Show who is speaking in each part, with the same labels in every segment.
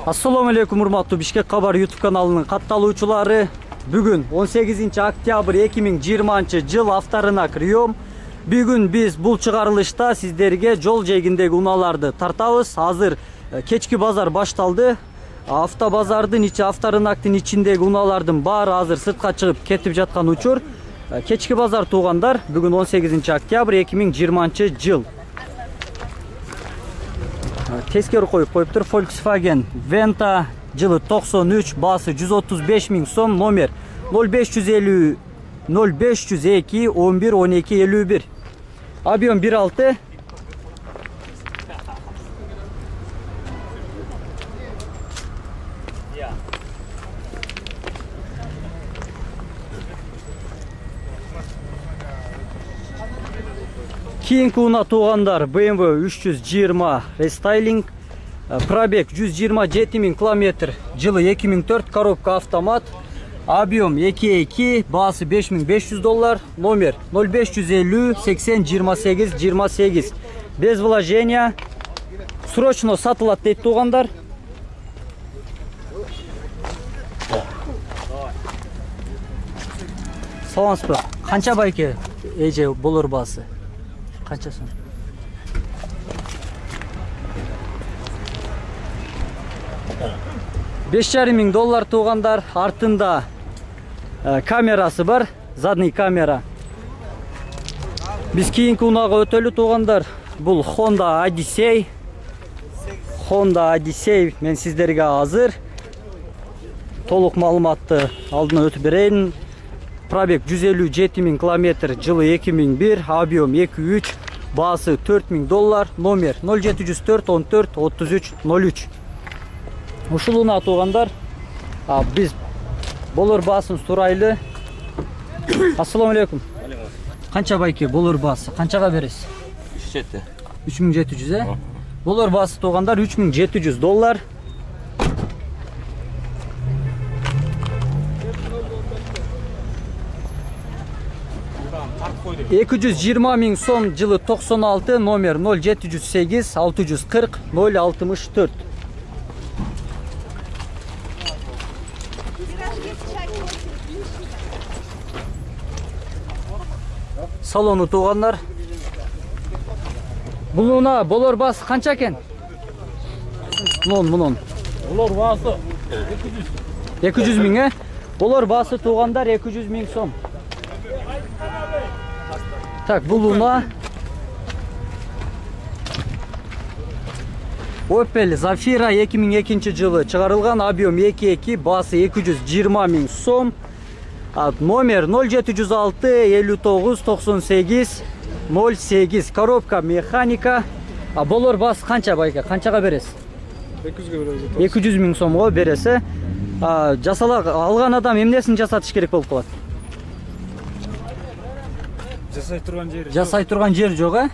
Speaker 1: Assalamu alaikum урматтуу Бишкек Кабар YouTube каналынын катталуучулары. Бүгүн 18 октябрь 2020 жыл авторынак Риом. Бүгүн биз бул чыгарылышта сиздерге жол жээгиндеги унааларды тартабыз. Азыр кечки базар башталды. Автобазардын авторынактын ичиндеги унаалардын баары азыр сыртка чыгып кетип жаткан учур. Кечки базар туугандар, бүгүн 18 октябрь 2020 жыл. Teskeri koyup koyuptur. Volkswagen Venta жылы 93, басы 135 000 сом, номер 0550 0502 11 12 51. Объем 1.6. Кийинки уна туугандар BMW 320 рестайлинг, пробег 127 000 км, жылы 2004, коробка автомат, объем 2.2, басы $5500, номер 0550 80 28 28. Без вложения, срочно сатылат дейт туугандар. Саламатсызбы? Канча байке эже болор басы? Канча сом? $5500 туугандар. Артында камерасы бар, задний камера. Биз кийинки унага өтөлү туугандар. Бул Honda Odyssey. Honda Odyssey мен сиздерге азыр толук маалыматты алдына өтүп берейин. Пробег 157 000 км, жылы 2001, объем 2.3, басы $4000, номер 0704 14 33 03. Ушул унаа туугандар, биз болор басын сурайлы. Ассаламу алейкум. Канча байке болор басы? Канчага бересиз? 3700, э? Болор басы туугандар $3700. 220 000 сом, жылы 96, номер 0708 640 064. Салону туугандар. Бул унаа болор басы канча экен? Мунун.
Speaker 2: Болор басы
Speaker 1: 200 000, э? Болор басы туугандар 200 000 сом. Так, бул унаа Opel Zafira 2002 жылы чыгарылган, объем 2.2, басы 220 000 сом. Номер 0706 59 98 08. Коробка механика. Болор басы канча байка? Канчага бересиз? 200 000 сомго бересе. Жасала алган адам эмнесин жасатыш керек болуп калат? Жасай турган жер жок, э?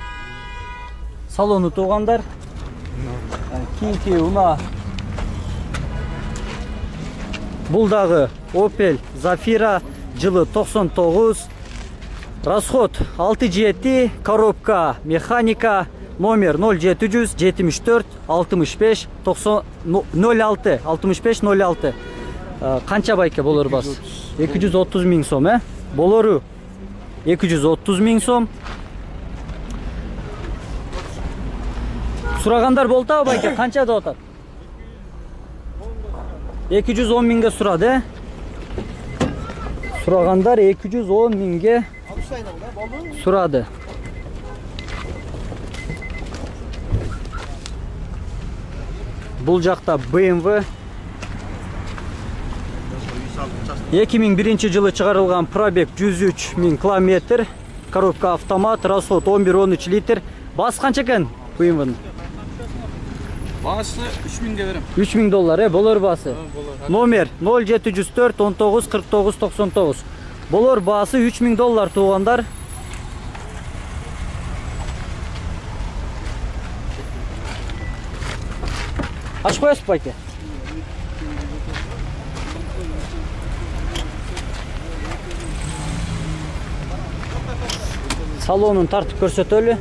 Speaker 1: Салону туугандар. Кийинки унаа. Бул дагы Opel Zafira, жылы 99, расход 6.7, коробка механика, номер 0700 74 65 06 65 06. Канча байке болор бас? 230 000 сом, э? Болору 230 000 сом. Сурагандар болтабы байке? Канча деп атат? 210 000ге сурады, э? Сурагандар 210 000ге сурады. Бул жакта BMW 2001 жылы чыгарылган, пробег 103 000 км, коробка автомат, расход 11-13 литр. Басы канча экен BMW-нын?
Speaker 2: Басы $3000 берем.
Speaker 1: $3000, болор басы. Номер 0704 19 49 99. Болор басы $3000 туугандар. Ачып коесузбу байке? Салонун тартып көрсөтөлү.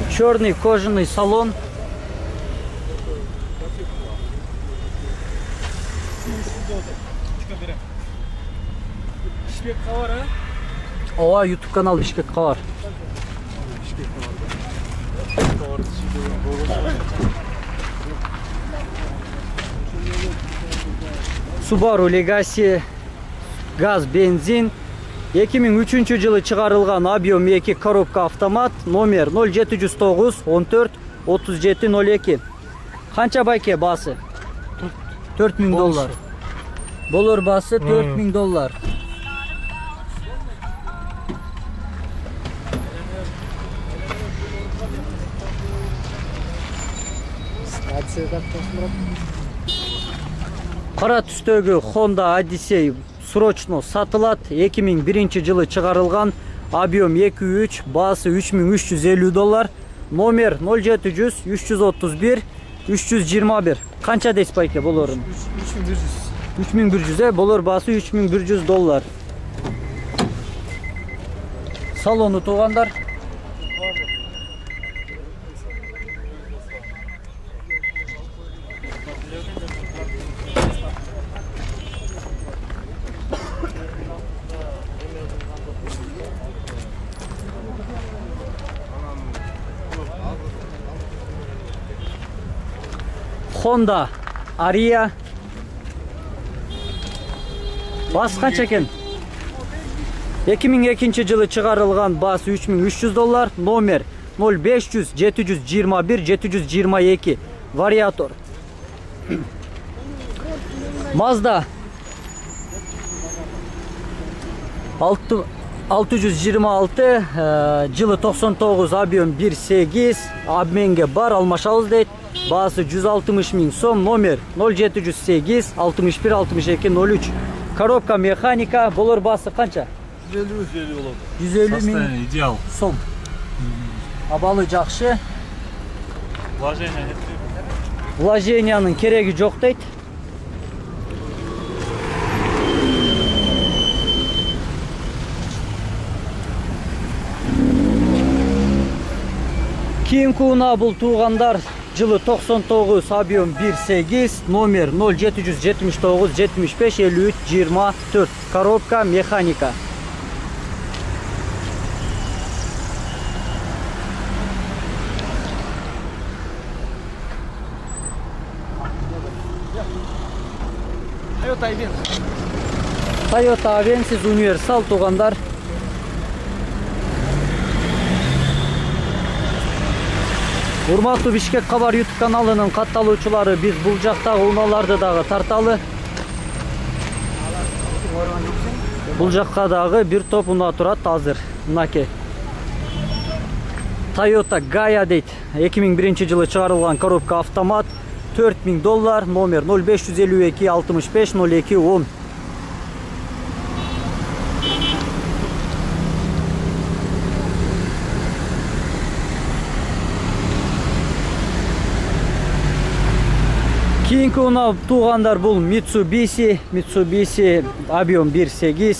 Speaker 1: Черный кожаный салон.
Speaker 2: berem. Bishkek qavar ha?
Speaker 1: Ova YouTube kanal Bishkek Qavar. Subaru Legacy gaz benzin 2003 yılı çıkarılgan Abiom 2 korobka avtomat nomer 0709 14 3702. Kança bayke bası? 4000 dolar. Bolor bası 4000 dolar. Kara tüstөгü Honda Odyssey срочно сатылат. 2001 yılı çıkarılgan Abiom 2.3 bası 3350 dolar. Nomer 0700 331 321. Kança despayke bolorun? 3100'e bolor bası 3100 dolar. Salonu tuğandar. Honda Aria bas kaç ekin? 2002 yılı çıkarılgan bası 3300 dolar. Nomer 0500 721 722 varyatör. Mazda 626 yılı 99 Abiom 1.8 abmenge bar almaşağız deyit. Bası 160 bin som. Nomer 0708 61 62 03. Коробка mekanika. Bolor bası kança? 150 bin
Speaker 2: ideal.
Speaker 1: som. Abalı жақшы. Вложениянın керегі жоқ дейді. Kiyimki una бұл туғандар yılı 99 Abiom 1.8 nomer 0779 75 53 24. Коробка mekanika. Toyota Avensis Universal tuğanlar. Urmatlı Bishkek Qavar YouTube kanalının kattaluvçuları biz Bulcaqtagı unalarda dağı tartalı. Bulcaqqa dağı bir top una turat hazır. Nake. Toyota Gaia deyt. 2001 yılı çıkarılgan korobka avtomat 4000 dolar. Nomer 0552 65 02 10. Kiyinki una tuğanlar bul Mitsubishi Abiom 1.8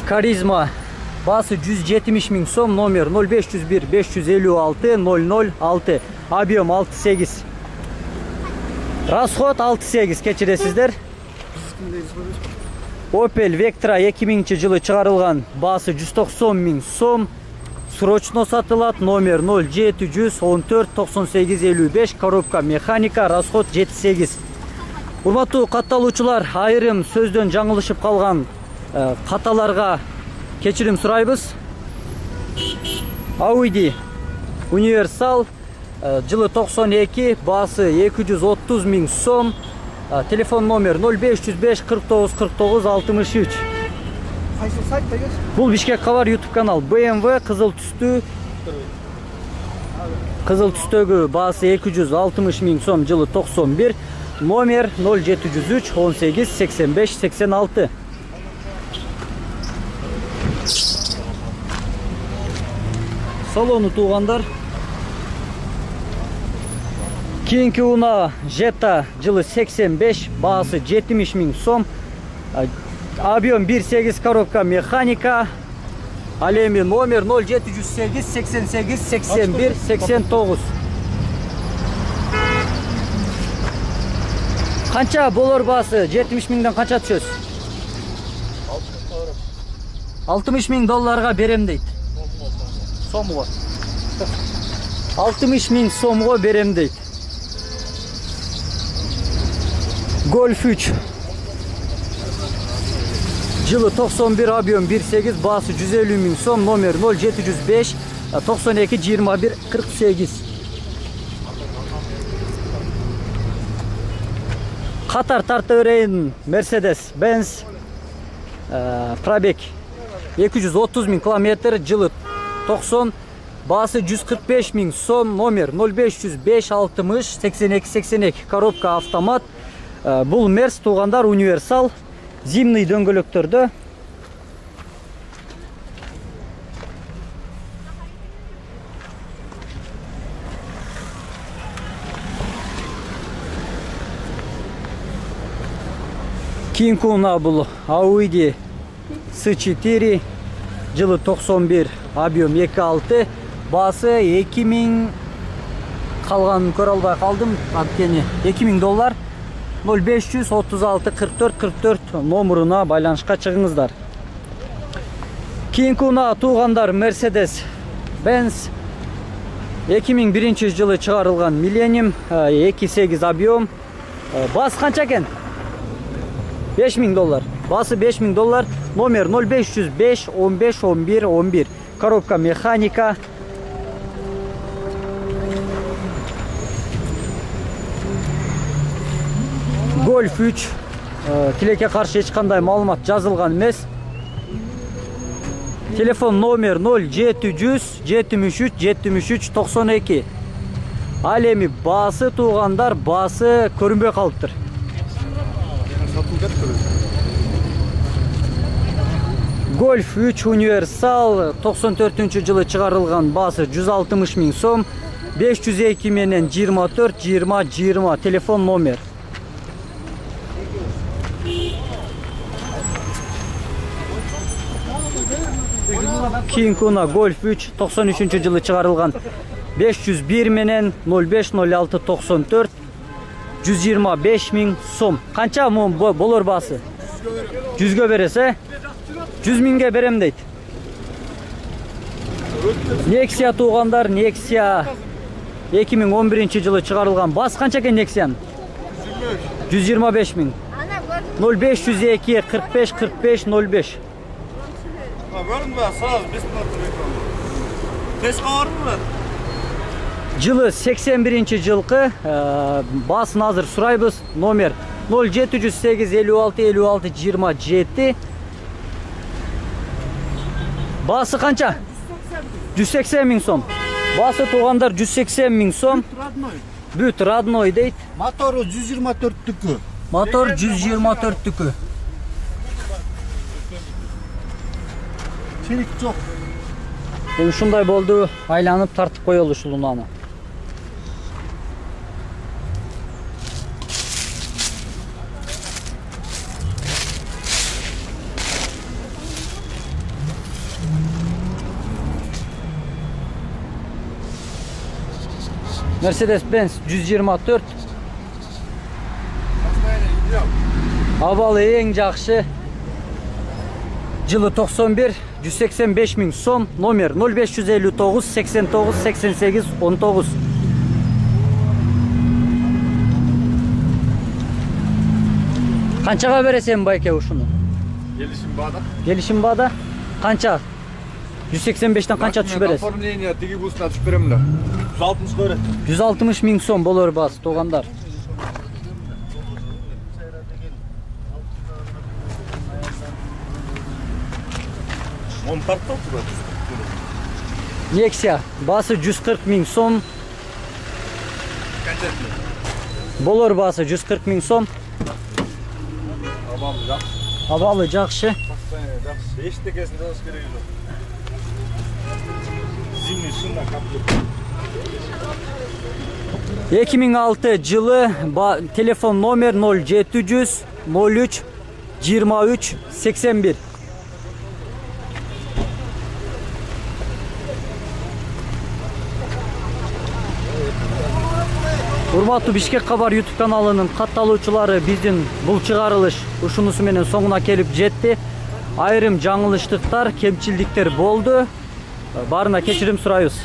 Speaker 1: Karizma bası 170 bin som. Nomer 0501 556 006 Abiom 6.8 Расход 6.8 keçiresizler. Opel Vectra 2000 yılı çıkarılgan bası 190 bin som. Срочно сатылат. Номер 0714 98 55. Коробка mekanika. Расход 7.8. Урматтуу катталуучулар, айрым сөздөн жаңылышып калган каталарга кечирим сурайбыз. Audi Universal yılı 92 bası 230 bin som. Telefon номер 0505 49 49 63. Бұл Bishkek Qavar YouTube kanal. BMW kızıl tüstөгü bası 260 bin som yılı 91. Nomer 0703 18 85 86. Salonu tuğanlar. Kiyinki una Jetta yılı 85 bası 70 bin som. Abiom 1.8 коробка mekanika. Alemi nomer 0708 88 81 89. Kança bolor bası 70 mingden kança düşөсүz? 60 ming dollarga berem deyт. Сомго. 60 ming so'mga berem deyt. Golf 3. Жылы 91 объем 1.8 bası 150 ming so'm, nomer 0705 92 21 48. Katar tartıvereyim Mercedes Benz Probek 230 ming kilometre, жылы 90, bası 145 ming so'm, nomer 0505 60 82 82, коробка автомат. Бұл Мерс туғандар универсал, зимный дөңгөлөктөрдө. Кинкуна бұл Audi S4, жылы 91, объем 2.6, басы 2000, қалғанын көрө албай қалдым, анткени 2000 доллар. 0536 44 44 номеруна байланышка чыгыңыздар. Кинкуна туугандар Mercedes Benz 2001 жылы чыгарылган Millennium 2.8 объем. Бас канча экен? 5000 доллар. Басы 5000 доллар. Номер 0505 15 11 11. Коробка механика. Golf 3. Тилекке каршы эч кандай маалымат жазылган эмес. Телефон номер 0700 73 73 92. Ал эми басы туугандар, басы көрүнбөй калыптыр. Golf 3 универсал 94 жылы чыгарылган, басы 160 миң сом, 502 менен 24 20 20 телефон номер. Кинкуна Golf 3 93 жылы чыгарылган, 501 менен 05 06 94 125 миң сом. Канча болор басы? 100гө бересе? 100 миңге берем дейт. Nexia туугандар, Nexia 2011 жылы чыгарылган. Бас канча экен Nexia'нын? 125 миң. 0502 45 45 05. Жылы 81 жылкы, басын азыр сурайбыз. Номер 0708 56 56 27. Басы канча? 180 миң сом. Басы туугандар 180 миң сом. Бүт родной дейт.
Speaker 3: Мотору 124 түкү.
Speaker 1: Мотор 124 түкү.
Speaker 3: Çelik çok.
Speaker 1: Эми ушундай болду, айланып тартып коелу ушул унааны. Mercedes Benz 124. Абалы эң жакшы. Жылы 91, 185 миң сом, номер 0559 89 88 19. Канчага бересен байке ушуну?
Speaker 2: Gelişim bağda.
Speaker 1: Келишим бада? Канча? 185'ten канча түшүп бересиз?
Speaker 2: Оформление тиги бусуна түшүп берем эле. 160 көрөт.
Speaker 1: 160 миң сом болор басы туугандар.
Speaker 2: Он тарттал турат.
Speaker 1: Nexia басы 140 миң сом.
Speaker 2: Конкретно.
Speaker 1: Болор басы 140 миң сом.
Speaker 2: Абалы жакшы.
Speaker 1: Абалы жакшы.
Speaker 2: Постоянно жакшы. Эчтекесин жазыш кереги жок. Зимний шина комплект.
Speaker 1: 2006 жылы, телефон номер 0700 03 23 81. Урматтуу Бишкек Кабар YouTube каналынын катталуучулары, биздин бул чыгарылыш ушунусу менен соңуна келип жетти. Айрым жаңылыштыктар, кемчилдиктер болду. Баарына кечирим сурайбыз.